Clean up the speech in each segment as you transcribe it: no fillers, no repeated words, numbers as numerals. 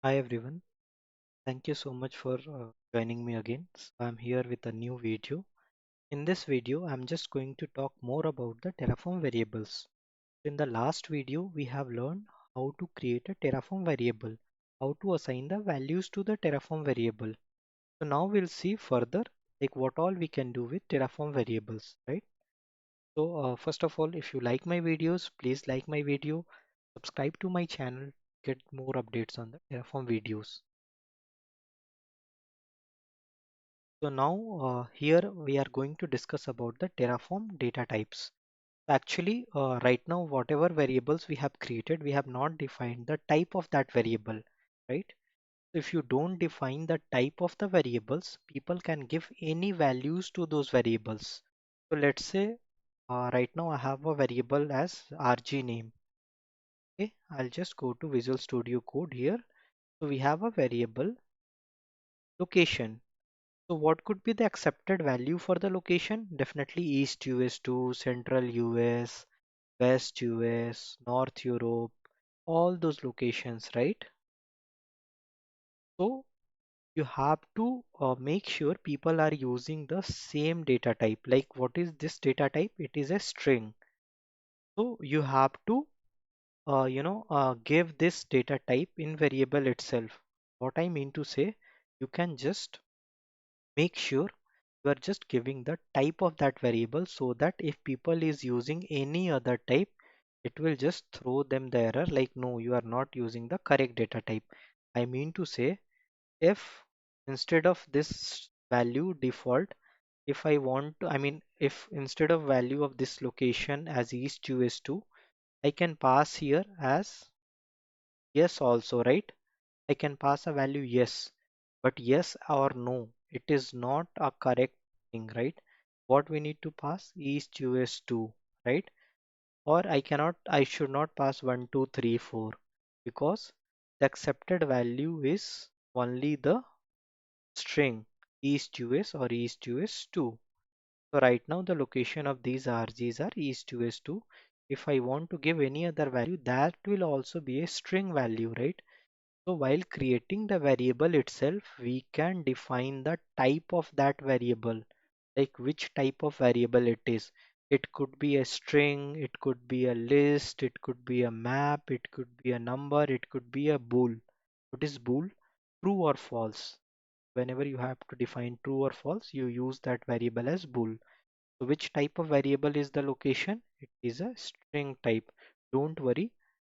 Hi everyone, thank you so much for joining me again. I'm here with a new video. In this video, I'm just going to talk more about the Terraform variables. In the last video, we have learned how to create a Terraform variable, how to assign the values to the Terraform variable. So now we'll see further like what all we can do with Terraform variables, right? So first of all, if you like my videos, please like my video, subscribe to my channel, get more updates on the Terraform videos. So now here we are going to discuss about the Terraform data types. Actually, right now, whatever variables we have created, we have not defined the type of that variable, right? So if you don't define the type of the variables, people can give any values to those variables. So let's say right now I have a variable as rgname. Okay, I'll just go to Visual Studio Code here. So we have a variable location. So what could be the accepted value for the location? Definitely East US2, Central US, West US, North Europe, all those locations, right? So you have to make sure people are using the same data type. Like what is this data type? It is a string. So you have to, give this data type in variable itself. What I mean to say, you can just make sure you are just giving the type of that variable so that if people is using any other type, it will just throw them the error like no, you are not using the correct data type. I mean to say, if instead of this value default, if I want to, if instead of value of this location as east us2, I can pass here as yes also, right? I can pass a value yes, but yes or no, it is not a correct thing, right? What we need to pass is US2, right? Or I should not pass 1, 2, 3, 4 because the accepted value is only the string East US or East US2. So right now the location of these RGs are East US2. If I want to give any other value, that will also be a string value, right? So while creating the variable itself, we can define the type of that variable, like which type of variable it is. It could be a string, it could be a list, it could be a map, it could be a number, it could be a bool. What is bool? True or false. Whenever you have to define true or false, you use that variable as bool. So which type of variable is the location? It is a string type. Don't worry,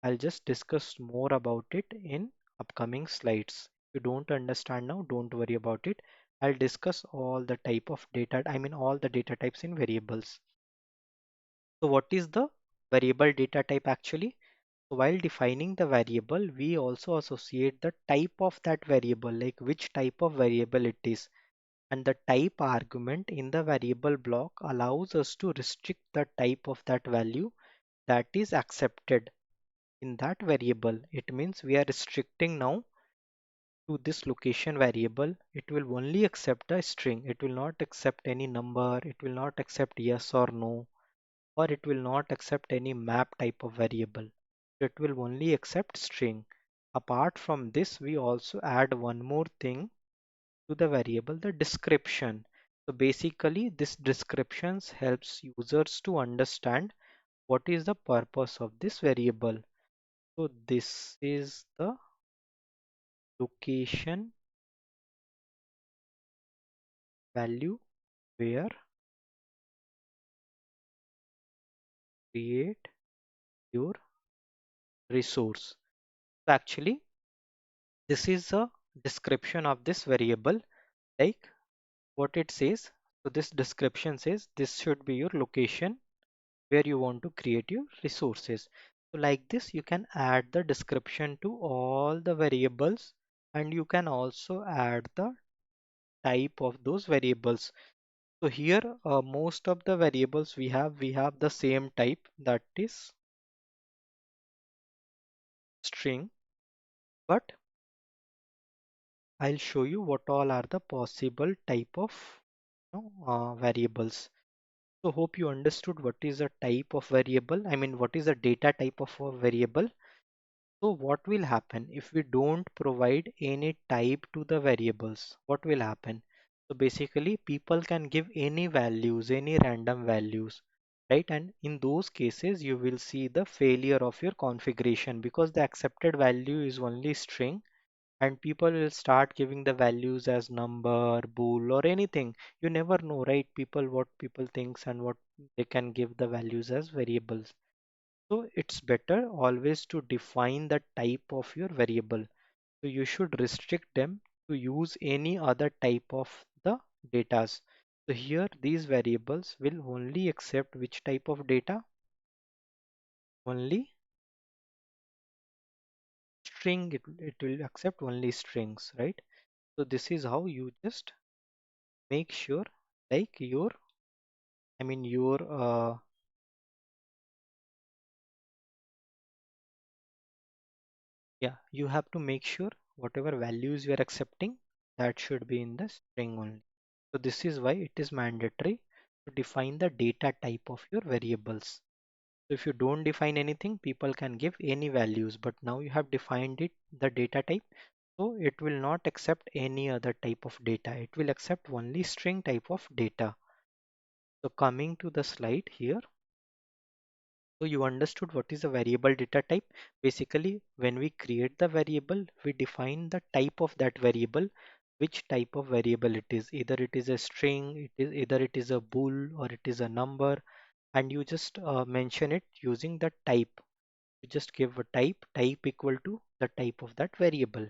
I'll just discuss more about it in upcoming slides. If you don't understand now, don't worry about it. I'll discuss all the type of data, all the data types in variables. So what is the variable data type actually? So while defining the variable, we also associate the type of that variable, like which type of variable it is. And the type argument in the variable block allows us to restrict the type of that value that is accepted in that variable. It means we are restricting now to this location variable. It will only accept a string. It will not accept any number. It will not accept yes or no, or it will not accept any map type of variable. It will only accept string. Apart from this, we also add one more thing to the variable, the description. So basically this descriptions helps users to understand what is the purpose of this variable. So this is the location value where create your resource. So actually this is a description of this variable, like what it says. So this description says this should be your location where you want to create your resources. So like this, you can add the description to all the variables, and you can also add the type of those variables. So here, most of the variables we have the same type, that is string, but I'll show you what all are the possible type of variables. So hope you understood what is a type of variable. What is a data type of a variable. So what will happen if we don't provide any type to the variables? What will happen? So basically people can give any values, any random values, right? And in those cases you will see the failure of your configuration because the accepted value is only string, and people will start giving the values as number, bool, or anything. You never know, right? People, what people thinks and what they can give the values as variables. So it's better always to define the type of your variable. So you should restrict them to use any other type of the datas. So here these variables will only accept which type of data? Only string. It will accept only strings, right? So this is how you just make sure like your, I mean your yeah, you have to make sure whatever values you are accepting, that should be in the string only. So this is why it is mandatory to define the data type of your variables. So if you don't define anything, people can give any values, but now you have defined it, the data type, so it will not accept any other type of data. It will accept only string type of data. So coming to the slide here, so you understood what is a variable data type. Basically, when we create the variable, we define the type of that variable, which type of variable it is. Either it is a string, either it is a bool, or it is a number, and you just mention it using the type. You just give a type equal to the type of that variable.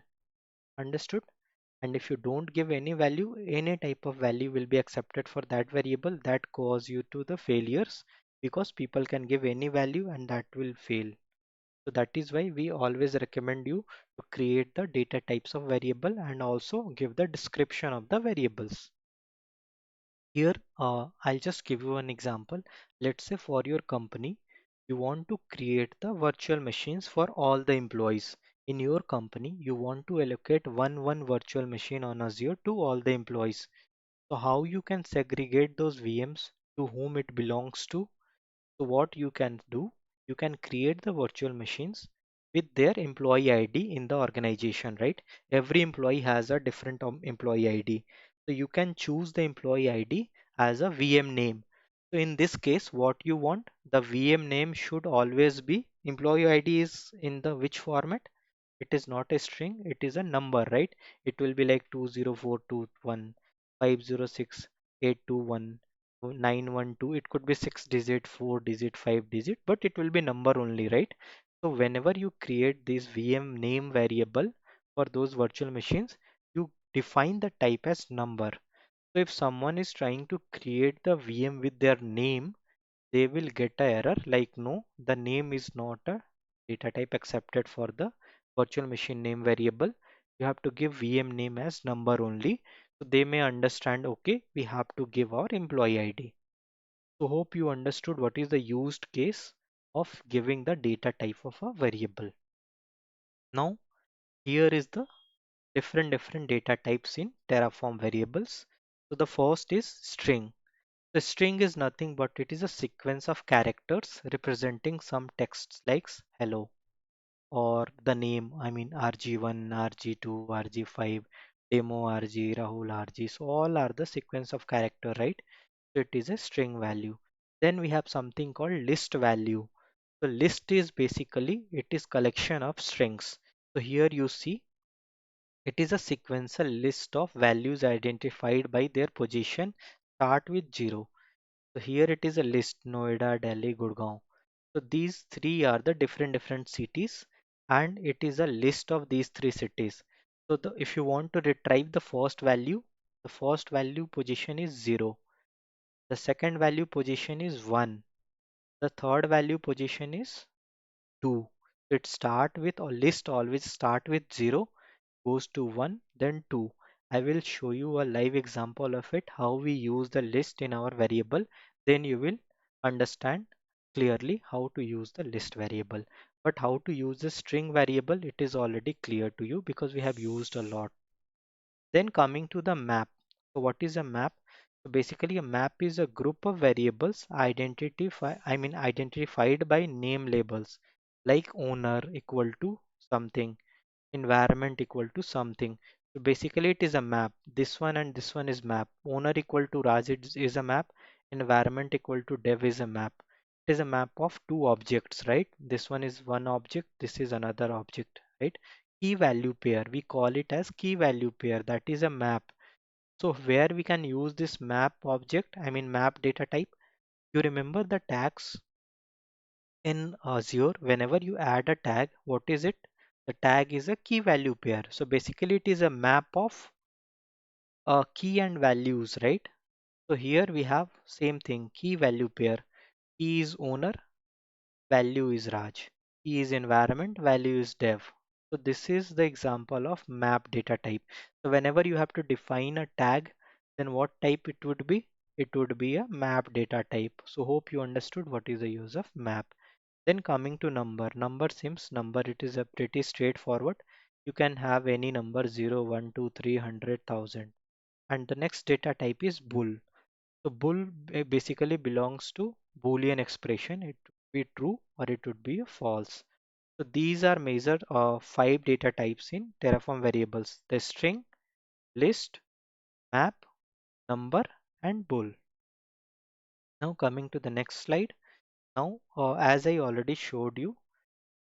Understood? And if you don't give any value, any type of value will be accepted for that variable. That cause you to the failures because people can give any value and that will fail. So that is why we always recommend you to create the data types of variable and also give the description of the variables. Here, I'll just give you an example. Let's say for your company, you want to create the virtual machines for all the employees. In your company, you want to allocate one virtual machine on Azure to all the employees. So how you can segregate those VMs to whom it belongs to? So what you can do, you can create the virtual machines with their employee ID in the organization, right? Every employee has a different employee ID. So you can choose the employee ID as a VM name. So in this case, what you want, the VM name should always be employee ID is in the which format? It is not a string, it is a number, right? It will be like 20421 506 821 912. It could be 6 digit, 4 digit, 5 digit, but it will be number only, right? So whenever you create this VM name variable for those virtual machines, you define the type as number. So if someone is trying to create the VM with their name, they will get a error like no, the name is not a data type accepted for the virtual machine name variable. You have to give VM name as number only. So they may understand, okay, we have to give our employee ID. So hope you understood what is the used case of giving the data type of a variable. Now here is the different data types in Terraform variables. So the first is string. The string is nothing but it is a sequence of characters representing some texts like hello or the name, I mean RG1, RG2, RG5, demo RG, Rahul RG. So all are the sequence of character, right? So it is a string value. Then we have something called list value. So list is basically it is collection of strings. So here you see it is a sequential list of values identified by their position start with 0. So here it is a list Noida, Delhi, Gurgaon. So these three are the different cities and it is a list of these three cities. So if you want to retrieve the first value position is 0. The second value position is 1. The third value position is 2. It start with or list always start with 0, goes to 1, then 2. I will show you a live example of it, how we use the list in our variable. Then you will understand clearly how to use the list variable. But how to use the string variable, it is already clear to you because we have used a lot. Then coming to the map. So what is a map? So basically a map is a group of variables identified by name labels like owner equal to something, environment equal to something. So basically it is a map. This one and this one is map. Owner equal to Raj is a map. Environment equal to dev is a map. It is a map of two objects, right? This one is one object, this is another object, right? Key value pair, we call it as key value pair. That is a map. So where we can use this map object, I mean map data type. You remember the tags in Azure, whenever you add a tag, what is it? The tag is a key value pair. So basically it is a map of key and values, right? So here we have same thing, key value pair. Key is owner, value is Raj. Key is environment, value is dev. So this is the example of map data type. So whenever you have to define a tag, then what type it would be? It would be a map data type. So hope you understood what is the use of map. Then coming to number seems number, it is a pretty straightforward. You can have any number 0, 1, 2, 3, 100,000. And the next data type is bool. So bool basically belongs to Boolean expression. It would be true or it would be false. So these are measured five data types in Terraform variables: the string, list, map, number, and bool. Now coming to the next slide. Now as I already showed you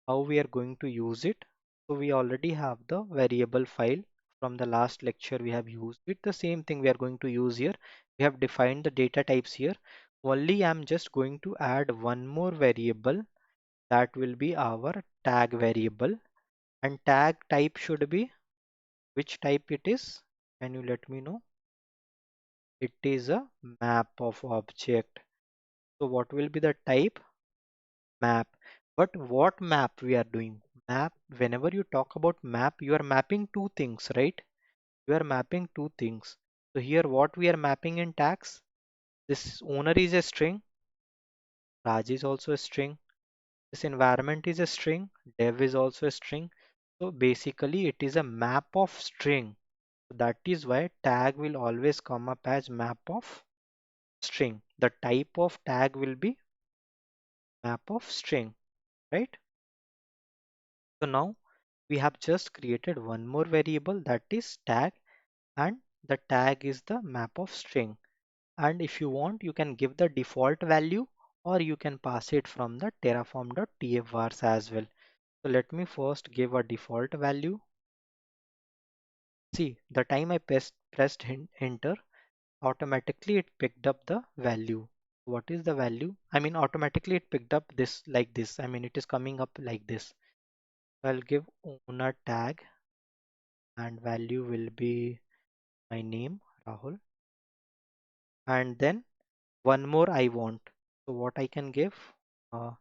how we are going to use it. So we already have the variable file from the last lecture. We have used it. The same thing we are going to use here. We have defined the data types here. Only I'm just going to add one more variable, that will be our tag variable, and tag type should be, which type it is? Can you let me know? It is a map of object. So what will be the type? Map. But what map we are doing? Map, whenever you talk about map, you are mapping two things, right? You are mapping two things. So here what we are mapping in tags? This owner is a string, Raj is also a string, this environment is a string, dev is also a string. So basically it is a map of string. That is why tag will always come up as map of string. The type of tag will be map of string, right? So now we have just created one more variable, that is tag, and the tag is the map of string. And if you want, you can give the default value or you can pass it from the terraform.tf vars as well. So let me first give a default value. See, the time I pressed enter, automatically it picked up the value. What is the value? I mean, automatically it picked up this like this. I mean, it is coming up like this. I'll give owner tag and value will be my name, Rahul. And then one more I want. So what I can give? Uh,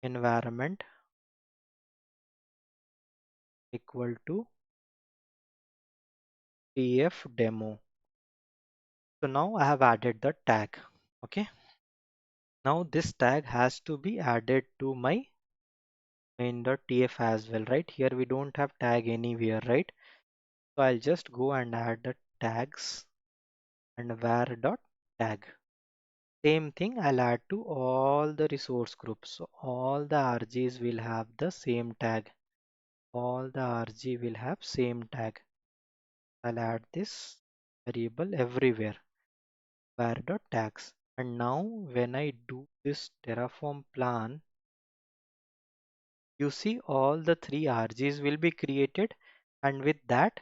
environment equal to tf demo. So now I have added the tag. Okay. Now this tag has to be added to my main.tf as well, right? Here we don't have tag anywhere, right? So I'll just go and add the tags and var.tag. Same thing I'll add to all the resource groups. So all the RGs will have the same tag. All the RG will have same tag. I'll add this variable everywhere, var.tags. And now when I do this Terraform plan, you see all the three RGs will be created, and with that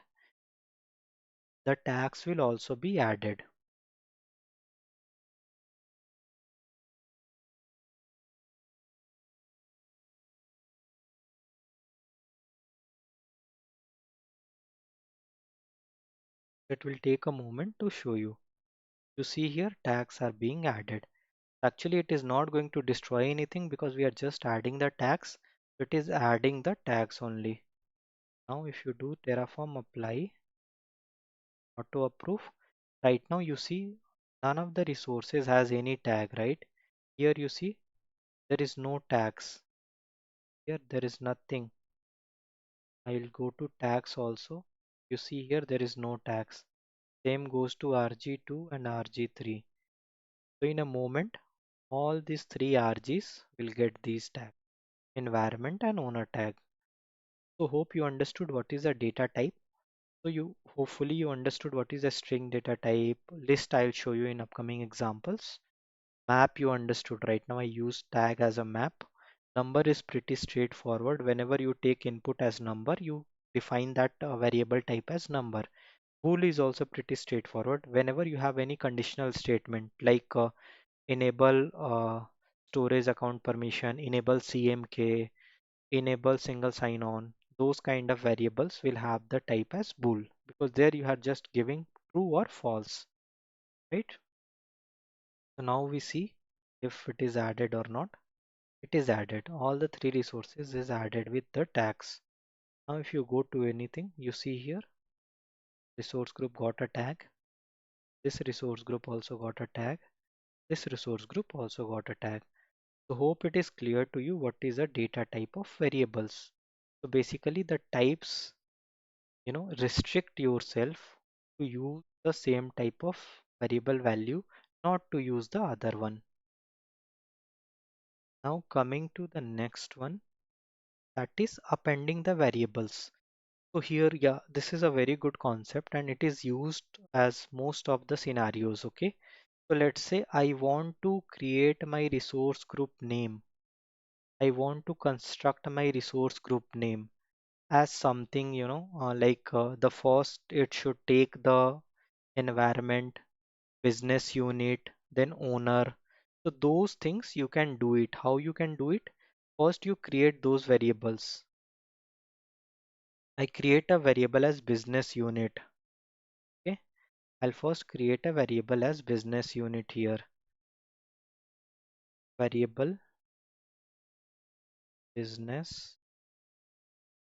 the tags will also be added. It will take a moment to show you. You see here tags are being added. Actually it is not going to destroy anything because we are just adding the tags. It is adding the tags only. Now if you do Terraform apply auto approve, right now you see none of the resources has any tag, right? Here you see there is no tags. Here there is nothing. I will go to tags also. You see here there is no tags. Same goes to RG2 and RG3. So in a moment, all these three RGs will get these tags, environment and owner tag. So hope you understood what is a data type. So you hopefully you understood what is a string data type. List I'll show you in upcoming examples. Map you understood. Right now I use tag as a map. Number is pretty straightforward. Whenever you take input as number, you define that variable type as number. Bool is also pretty straightforward. Whenever you have any conditional statement like enable storage account permission, enable CMK, enable single sign-on, those kind of variables will have the type as bool, because there you are just giving true or false, right? So now we see if it is added or not. It is added. All the three resources is added with the tags. Now if you go to anything, you see here resource group got a tag. This resource group also got a tag. This resource group also got a tag. So hope it is clear to you what is a data type of variables. So basically the types, restrict yourself to use the same type of variable value, not to use the other one. Now coming to the next one, that is appending the variables. So here, yeah, this is a very good concept and it is used as most of the scenarios. Okay, so let's say I want to create my resource group name. I want to construct my resource group name as something, like the first it should take the environment, business unit, then owner. So those things you can do it. How you can do it? First you create those variables. I create a variable as business unit. Okay, I'll first create a variable as business unit here. Variable business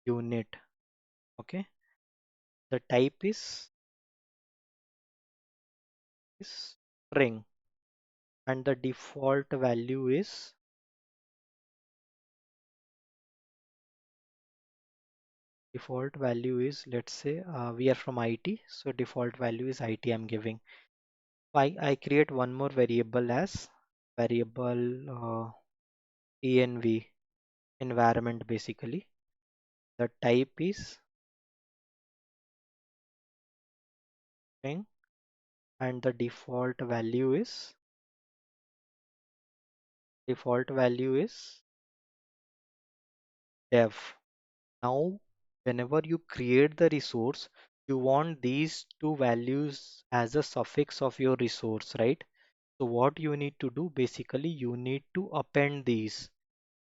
unit. Okay, the type is string and the default value is, let's say we are from IT, so default value is IT I'm giving. I create one more variable as variable env, environment basically. The type is string and the default value is dev. Now whenever you create the resource, you want these two values as a suffix of your resource, right? So what you need to do, basically you need to append these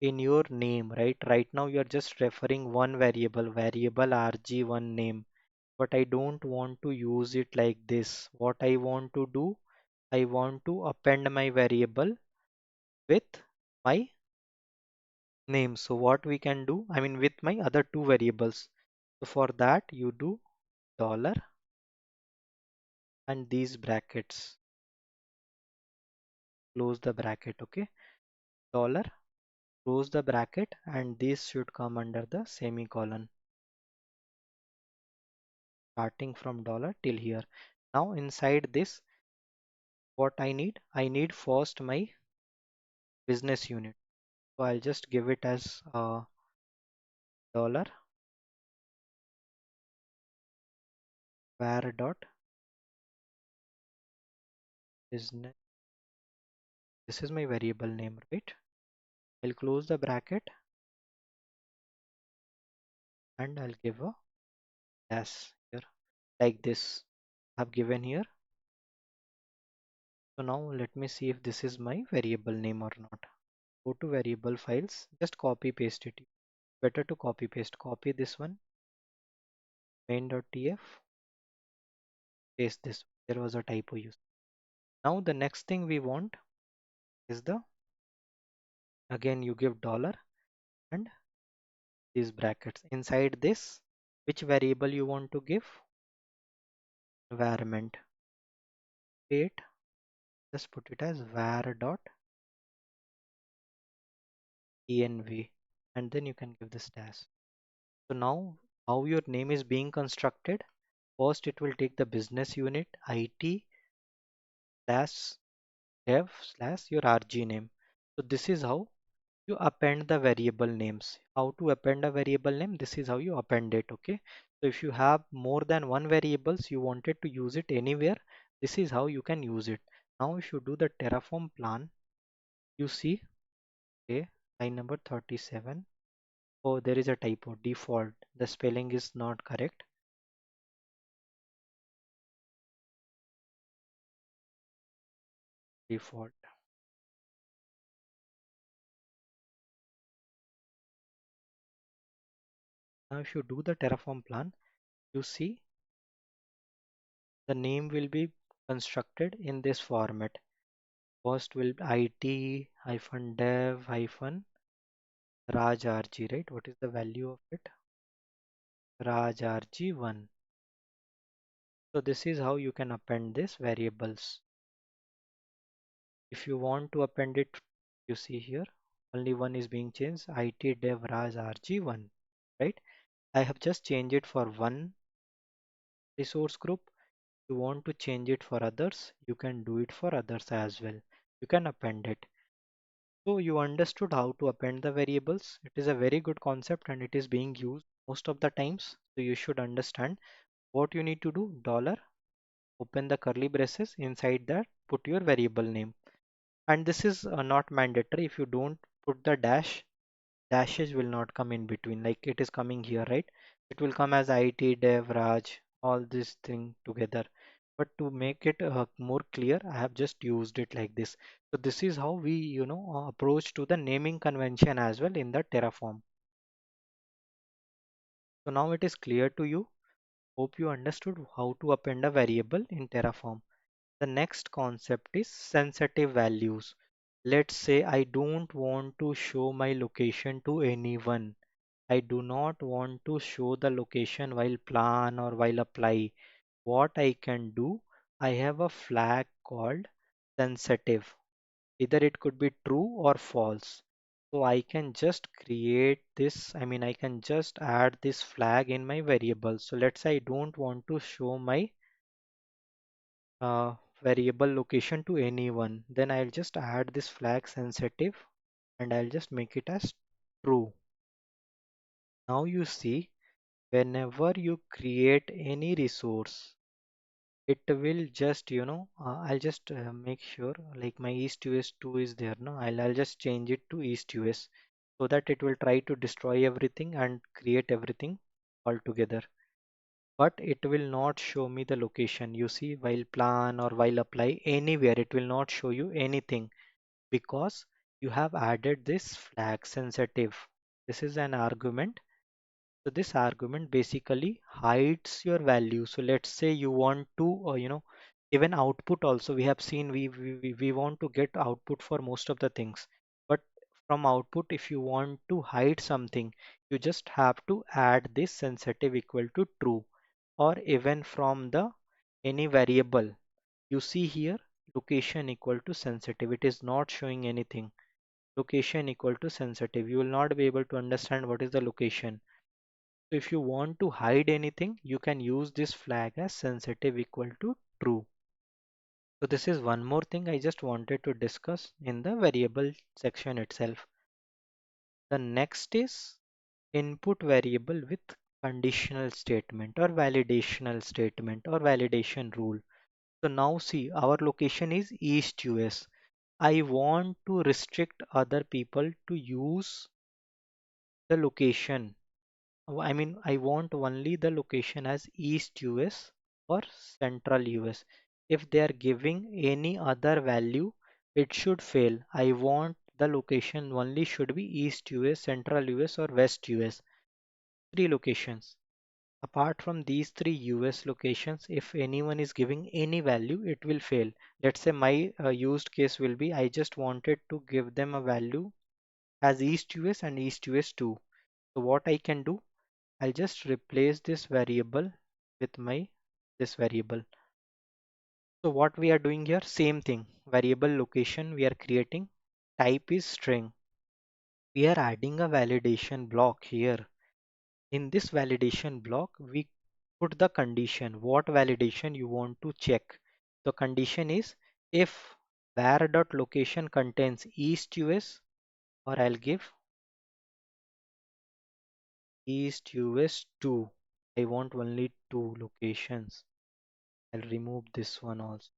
in your name, right? Right now you are just referring one variable rg1 name, but I don't want to use it like this. What I want to do, I want to append my variable with my name. So what we can do, I mean with my other two variables. So for that you do dollar and these brackets, close the bracket. Okay, dollar, close the bracket, and this should come under the semicolon, starting from dollar till here. Now inside this, what I need first my business unit. So I'll just give it as dollar var dot business. This is my variable name, right? I'll close the bracket and I'll give a dash here like this. I've given here. So now let me see if this is my variable name or not. Go to variable files, just copy paste it. Better to copy paste. Copy this one, main.tf, paste this. There was a typo used. Now the next thing we want is the, again you give dollar and these brackets. Inside this, which variable you want to give? Environment. State, just put it as var dot env, and then you can give this dash. So now how your name is being constructed? First it will take the business unit IT slash dev slash your rg name. So this is how you append the variable names. How to append a variable name? This is how you append it. Okay. So if you have more than one variables, you wanted to use it anywhere, this is how you can use it. Now if you do the Terraform plan, you see, okay, line number 37. Oh, there is a typo, default. The spelling is not correct. Default. Now if you do the Terraform plan, you see the name will be constructed in this format. First will be it hyphen dev hyphen Raj RG, right? What is the value of it? Raj RG1. So this is how you can append this variables. If you want to append it, you see here, only one is being changed, it dev Raj RG1, right? I have just changed it for one resource group. If you want to change it for others, you can do it for others as well. You can append it. So you understood how to append the variables. It is a very good concept and it is being used most of the times. So you should understand what you need to do. Dollar, open the curly braces, inside that put your variable name. And this is not mandatory. If you don't put the dash, dashes will not come in between like it is coming here, right? It will come as it dev Raj, all this thing together. But to make it more clear, I have just used it like this. So this is how we approach to the naming convention as well in the Terraform. So now it is clear to you. Hope you understood how to append a variable in Terraform. The next concept is sensitive values. Let's say I don't want to show my location to anyone. I do not want to show the location while plan or while apply. What I can do, I have a flag called sensitive. Either it could be true or false. So I can just create this, I can just add this flag in my variable. So let's say I don't want to show my uh, variable location to anyone. Then I'll just add this flag sensitive and I'll just make it as true. Now you see, whenever you create any resource, it will just I'll just make sure like my east us 2 is there. No, I'll just change it to east us so that it will try to destroy everything and create everything all together, but it will not show me the location. You see, while plan or while apply anywhere, it will not show you anything because you have added this flag sensitive. This is an argument. So this argument basically hides your value. So let's say you want to, even output also we have seen we want to get output for most of the things. But from output, if you want to hide something, you just have to add this sensitive equal to true, or even from the any variable. You see here location equal to sensitive. It is not showing anything. Location equal to sensitive. You will not be able to understand what is the location. So if you want to hide anything, you can use this flag as sensitive equal to true. So this is one more thing I just wanted to discuss in the variable section itself. The next is input variable with conditional statement or validational statement or validation rule. So now see, our location is East US. I want to restrict other people to use the location. I want only the location as East US or Central US. If they are giving any other value, it should fail. I want the location only should be East US, Central US or West US. Three locations. Apart from these three US locations, if anyone is giving any value, it will fail. Let's say my used case will be I just wanted to give them a value as East US and East US 2. So what I can do, I'll just replace this variable with my this variable. So what we are doing here, same thing. Variable location we are creating. Type is string. We are adding a validation block here. In this validation block, we put the condition. What validation you want to check. The condition is if var.location contains East US or I'll give East US 2. I want only two locations. I'll remove this one also.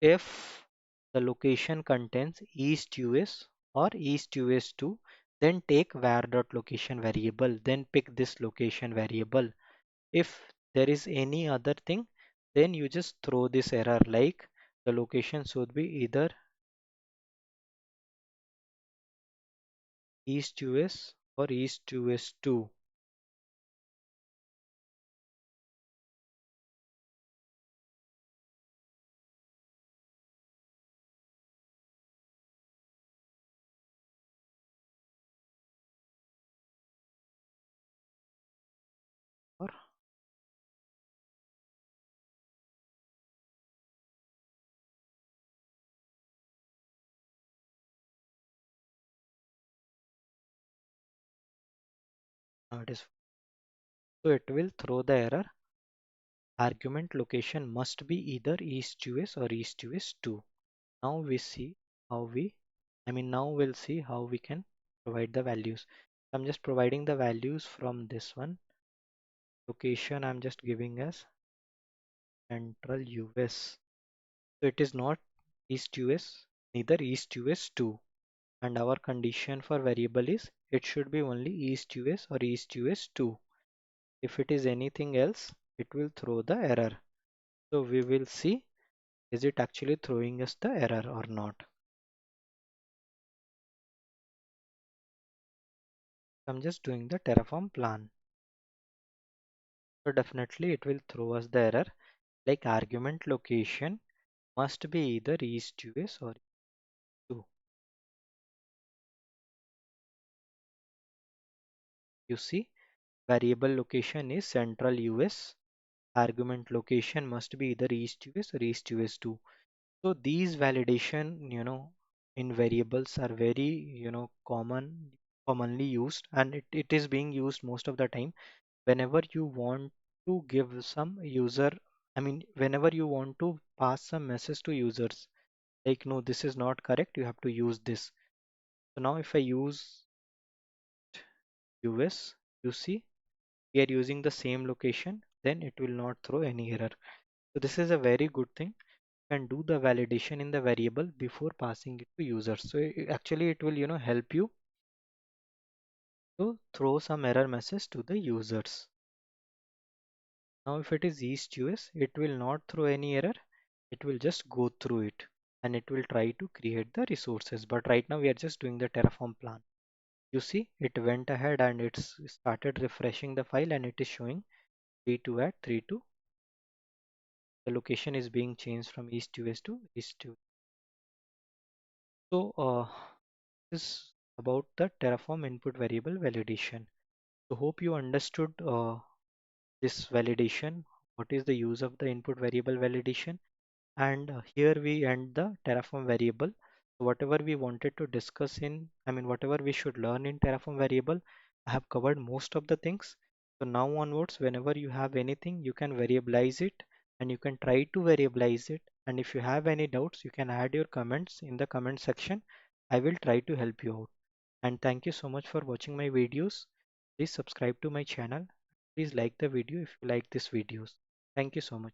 If the location contains East US or East US 2, then take var.location variable, then pick this location variable. If there is any other thing, then you just throw this error like the location should be either East US or East US 2. Or it is, so it will throw the error argument location must be either East US or East US 2. Now we see how we, now we'll see how we can provide the values. I'm just providing the values from this one. Location I'm just giving as Central US. So it is not East US, neither East US 2. And our condition for variable is it should be only East US or East US 2. If it is anything else, it will throw the error. So we will see is it actually throwing us the error or not. I'm just doing the Terraform plan. So definitely it will throw us the error like argument location must be either East US or 2. You see, variable location is Central US. Argument location must be either East US or East US 2. So these validation, in variables are very, commonly used, and it is being used most of the time whenever you want to give some user, whenever you want to pass some message to users, like, no, this is not correct, you have to use this. So now if I use US, you see, we are using the same location, then it will not throw any error. So this is a very good thing. Can do the validation in the variable before passing it to users. So actually it will help you to throw some error message to the users. Now if it is East US, it will not throw any error. It will just go through it and it will try to create the resources. But right now we are just doing the Terraform plan. You see, it went ahead and it's started refreshing the file and it is showing 3 2 at 3 2. The location is being changed from East US to East US. So this is about the Terraform input variable validation. So hope you understood this validation. What is the use of the input variable validation? And here we end the Terraform variable. So whatever we wanted to discuss in, whatever we should learn in Terraform variable, I have covered most of the things. So now onwards, whenever you have anything, you can variabilize it and you can try to variabilize it. And if you have any doubts, you can add your comments in the comment section. I will try to help you out. And thank you so much for watching my videos. Please subscribe to my channel. Please like the video if you like these videos. Thank you so much.